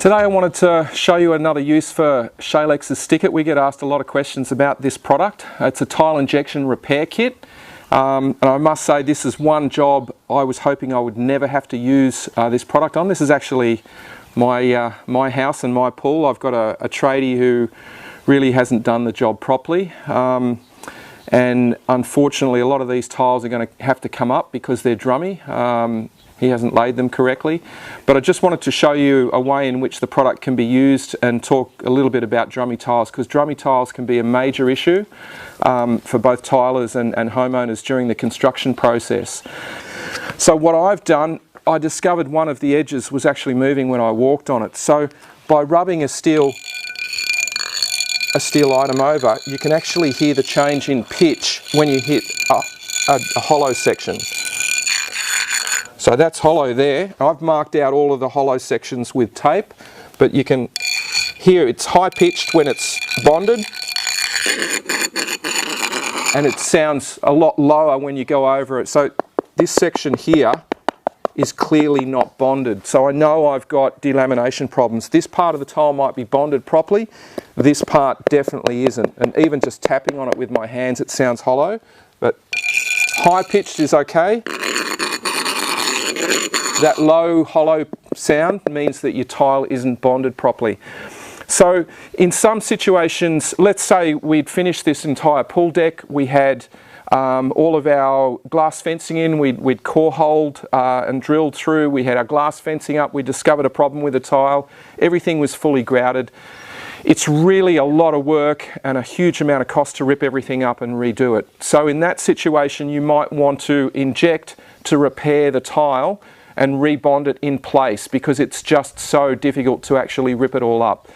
Today I wanted to show you another use for Shalex's StickIt. We get asked a lot of questions about this product. It's a tile injection repair kit. And I must say this is one job I was hoping I would never have to use this product on. This is actually my house and my pool. I've got a tradie who really hasn't done the job properly. And unfortunately a lot of these tiles are going to have to come up because they're drummy. He hasn't laid them correctly. But I just wanted to show you a way in which the product can be used and talk a little bit about drummy tiles, because drummy tiles can be a major issue for both tilers and homeowners during the construction process. So what I've done, I discovered one of the edges was actually moving when I walked on it. So by rubbing a steel item over, you can actually hear the change in pitch when you hit a hollow section. So that's hollow there. I've marked out all of the hollow sections with tape, but you can hear it's high pitched when it's bonded, and it sounds a lot lower when you go over it. So this section here is clearly not bonded. So I know I've got delamination problems. This part of the tile might be bonded properly. This part definitely isn't. And even just tapping on it with my hands, it sounds hollow, but high pitched is okay. That low hollow sound means that your tile isn't bonded properly. So in some situations, let's say we'd finished this entire pool deck, we had all of our glass fencing in, we'd core holed and drilled through, we had our glass fencing up, we discovered a problem with the tile, everything was fully grouted. It's really a lot of work and a huge amount of cost to rip everything up and redo it. So in that situation you might want to inject to repair the tile and rebond it in place, because it's just so difficult to actually rip it all up.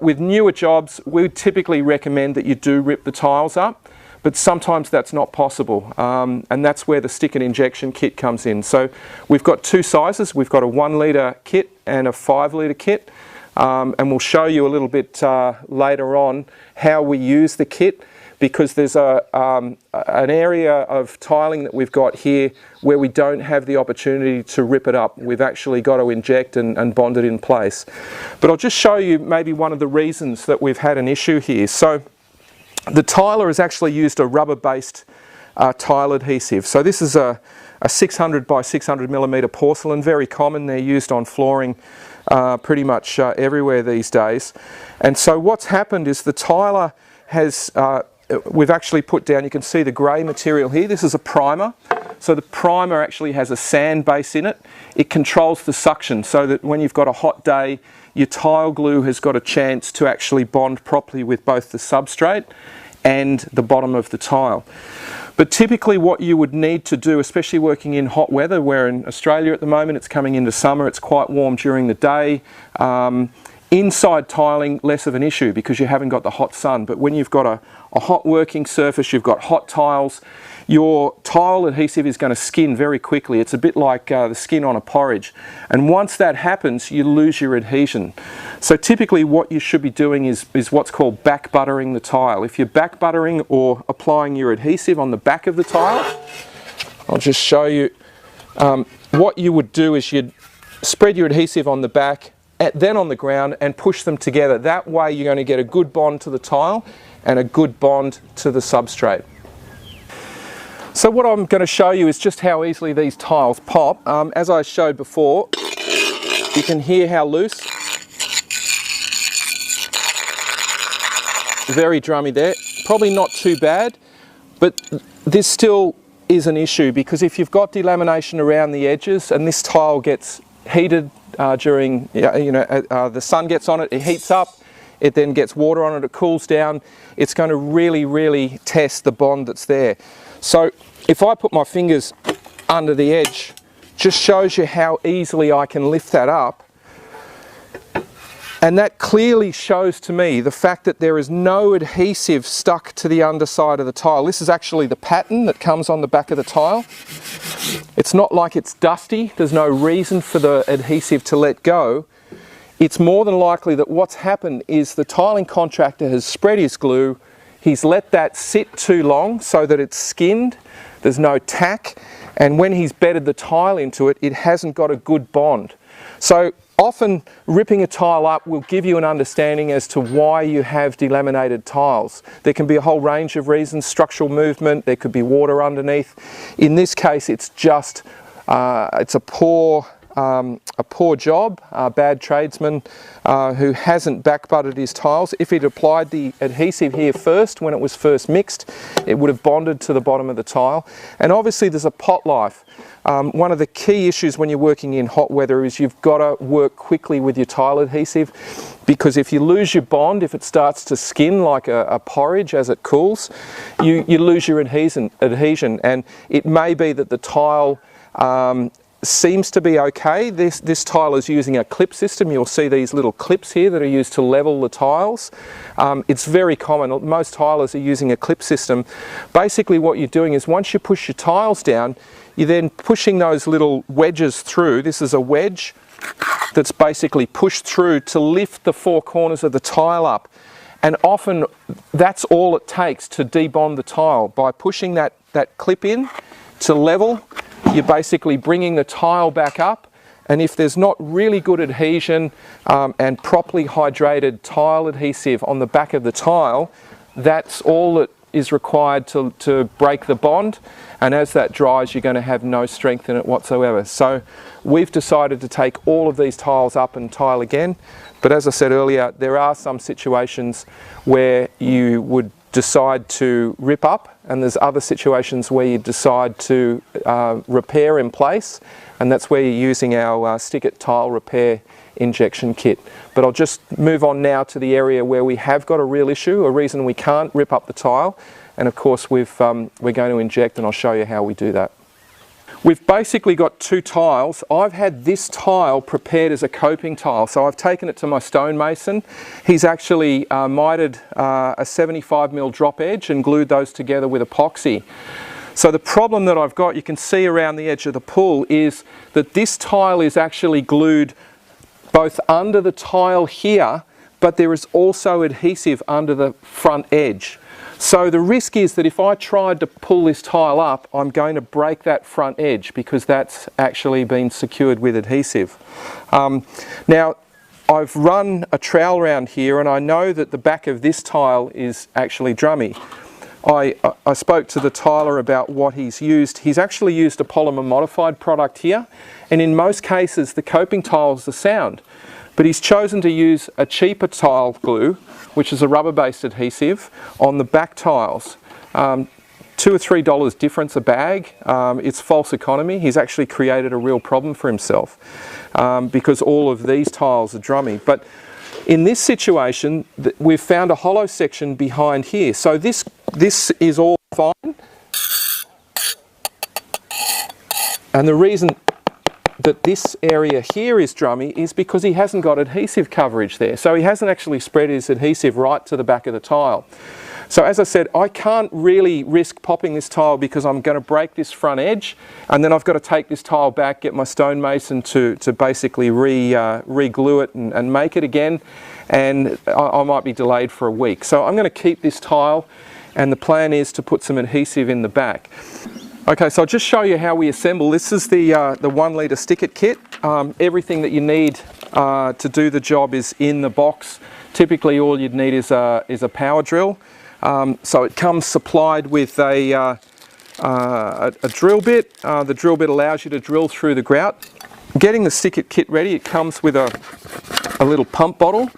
With newer jobs, we typically recommend that you do rip the tiles up, but sometimes that's not possible, and that's where the StickIt Injection Kit comes in. So we've got two sizes. We've got a 1 litre kit and a 5 litre kit, and we'll show you a little bit later on how we use the kit, because there's an area of tiling that we've got here where we don't have the opportunity to rip it up. We've actually got to inject and bond it in place. But I'll just show you maybe one of the reasons that we've had an issue here. So the tiler has actually used a rubber-based tile adhesive. So this is a 600 by 600 millimeter porcelain, very common. They're used on flooring pretty much everywhere these days. And so what's happened is the tiler has we've actually put down, you can see the grey material here, this is a primer. So the primer actually has a sand base in it. It controls the suction so that when you've got a hot day, your tile glue has got a chance to actually bond properly with both the substrate and the bottom of the tile. But typically what you would need to do, especially working in hot weather, where in Australia at the moment it's coming into summer, it's quite warm during the day. Inside tiling, less of an issue because you haven't got the hot sun, but when you've got a hot working surface, you've got hot tiles, your tile adhesive is going to skin very quickly. It's a bit like the skin on a porridge, and once that happens you lose your adhesion. So typically what you should be doing is what's called back buttering the tile. If you're back buttering or applying your adhesive on the back of the tile, I'll just show you. What you would do is you'd spread your adhesive on the back, then on the ground, and push them together. That way you're going to get a good bond to the tile and a good bond to the substrate. So what I'm going to show you is just how easily these tiles pop. As I showed before, you can hear how loose. Very drummy there. Probably not too bad, but this still is an issue, because if you've got delamination around the edges and this tile gets heated during, the sun gets on it, it heats up, it then gets water on it, it cools down, it's going to really test the bond that's there. So if I put my fingers under the edge, just shows you how easily I can lift that up. And that clearly shows to me the fact that there is no adhesive stuck to the underside of the tile. This is actually the pattern that comes on the back of the tile. It's not like it's dusty. There's no reason for the adhesive to let go. It's more than likely that what's happened is the tiling contractor has spread his glue, he's let that sit too long so that it's skinned, there's no tack, and when he's bedded the tile into it, it hasn't got a good bond. So often ripping a tile up will give you an understanding as to why you have delaminated tiles. There can be a whole range of reasons: structural movement, there could be water underneath. In this case, it's just it's a poor job, a bad tradesman who hasn't back-butted his tiles. If he'd applied the adhesive here first, when it was first mixed, it would have bonded to the bottom of the tile. And obviously there's a pot life. One of the key issues when you're working in hot weather is you've got to work quickly with your tile adhesive, because if you lose your bond, if it starts to skin like a porridge as it cools, you lose your adhesion. And it may be that the tile seems to be okay. This tile is using a clip system. You'll see these little clips here that are used to level the tiles. It's very common. Most tilers are using a clip system. Basically what you're doing is, once you push your tiles down, you're then pushing those little wedges through. This is a wedge that's basically pushed through to lift the four corners of the tile up. And often that's all it takes to debond the tile. By pushing that clip in to level, you're basically bringing the tile back up, and if there's not really good adhesion and properly hydrated tile adhesive on the back of the tile, that's all that is required to break the bond, and as that dries, you're going to have no strength in it whatsoever. So we've decided to take all of these tiles up and tile again, but as I said earlier, there are some situations where you would decide to rip up, and there's other situations where you decide to repair in place, and that's where you're using our StickIt Tile Repair Injection Kit. But I'll just move on now to the area where we have got a real issue, a reason we can't rip up the tile, and of course we're going to inject, and I'll show you how we do that. We've basically got two tiles. I've had this tile prepared as a coping tile, so I've taken it to my stonemason. He's actually mitered a 75mm drop edge and glued those together with epoxy. So the problem that I've got, you can see around the edge of the pool, is that this tile is actually glued both under the tile here, but there is also adhesive under the front edge. So the risk is that if I tried to pull this tile up, I'm going to break that front edge, because that's actually been secured with adhesive. Now, I've run a trowel around here, and I know that the back of this tile is actually Drummy. I spoke to the tiler about what he's used. He's actually used a polymer modified product here, and in most cases the coping tiles are sound. But he's chosen to use a cheaper tile glue, which is a rubber-based adhesive, on the back tiles. $2 or $3 difference a bag. It's false economy. He's actually created a real problem for himself because all of these tiles are Drummy. But in this situation, we've found a hollow section behind here. So this is all fine. And the reason that this area here is Drummy is because he hasn't got adhesive coverage there. So he hasn't actually spread his adhesive right to the back of the tile. So as I said, I can't really risk popping this tile because I'm going to break this front edge, and then I've got to take this tile back, get my stonemason to basically re-glue it and make it again, and I might be delayed for a week. So I'm going to keep this tile, and the plan is to put some adhesive in the back. Okay, so I'll just show you how we assemble. This is the 1 litre StickIt kit. Everything that you need to do the job is in the box. Typically all you'd need is a power drill. So it comes supplied with a drill bit. The drill bit allows you to drill through the grout. Getting the StickIt kit ready, it comes with a little pump bottle.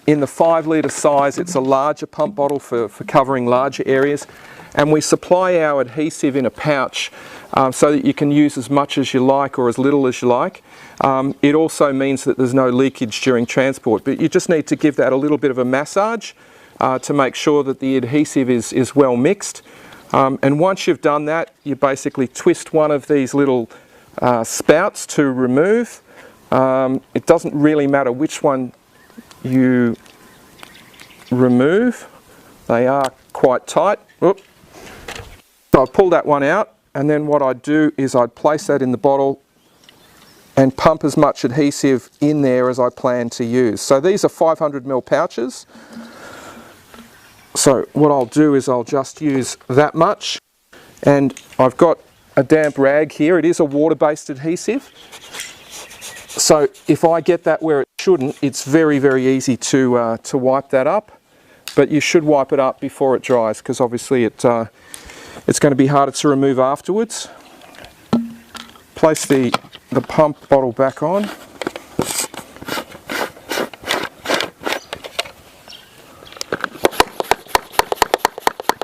In the 5 litre size, it's a larger pump bottle for covering larger areas. And we supply our adhesive in a pouch so that you can use as much as you like or as little as you like. It also means that there's no leakage during transport, but you just need to give that a little bit of a massage to make sure that the adhesive is well mixed. And once you've done that, you basically twist one of these little spouts to remove. It doesn't really matter which one you remove. They are quite tight. Oop. So I pull that one out, and then what I'd do is I'd place that in the bottle and pump as much adhesive in there as I plan to use. So these are 500ml pouches. So what I'll do is I'll just use that much, and I've got a damp rag here. It is a water-based adhesive. So if I get that where it shouldn't, it's very, very easy to wipe that up. But you should wipe it up before it dries, because obviously it's going to be harder to remove afterwards. Place the pump bottle back on.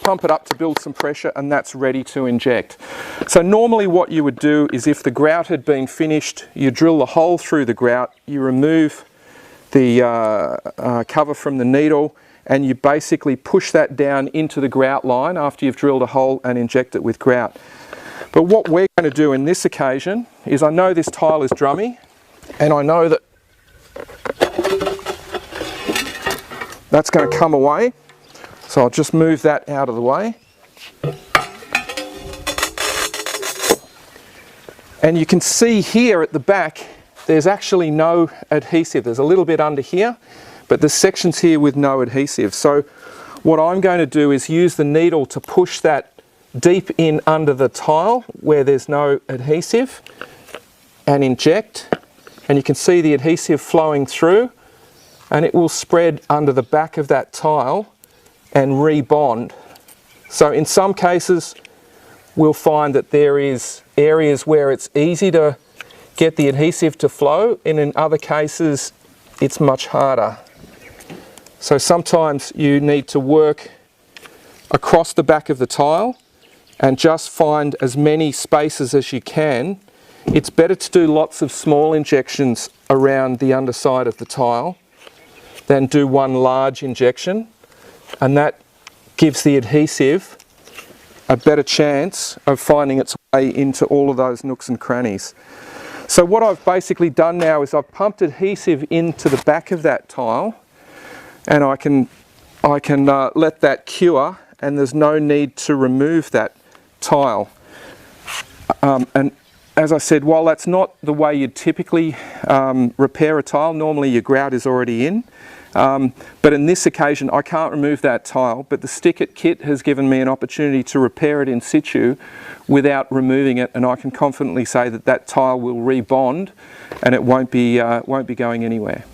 Pump it up to build some pressure, and that's ready to inject. So normally what you would do is, if the grout had been finished, you drill a hole through the grout, you remove the cover from the needle, and you basically push that down into the grout line after you've drilled a hole and inject it with grout. But what we're going to do in this occasion is, I know this tile is drummy, and I know that that's going to come away. So I'll just move that out of the way. And you can see here at the back, there's actually no adhesive. There's a little bit under here, but there's sections here with no adhesive. So what I'm going to do is use the needle to push that deep in under the tile where there's no adhesive and inject. And you can see the adhesive flowing through, and it will spread under the back of that tile and rebond. So in some cases we'll find that there is areas where it's easy to get the adhesive to flow, and in other cases it's much harder. So sometimes you need to work across the back of the tile and just find as many spaces as you can. It's better to do lots of small injections around the underside of the tile than do one large injection, and that gives the adhesive a better chance of finding its way into all of those nooks and crannies. So what I've basically done now is I've pumped adhesive into the back of that tile, and I can let that cure, and there's no need to remove that tile. And as I said, while that's not the way you'd typically repair a tile, normally your grout is already in. But in this occasion I can't remove that tile, but the StickIt kit has given me an opportunity to repair it in situ without removing it, and I can confidently say that that tile will rebond and it won't be going anywhere.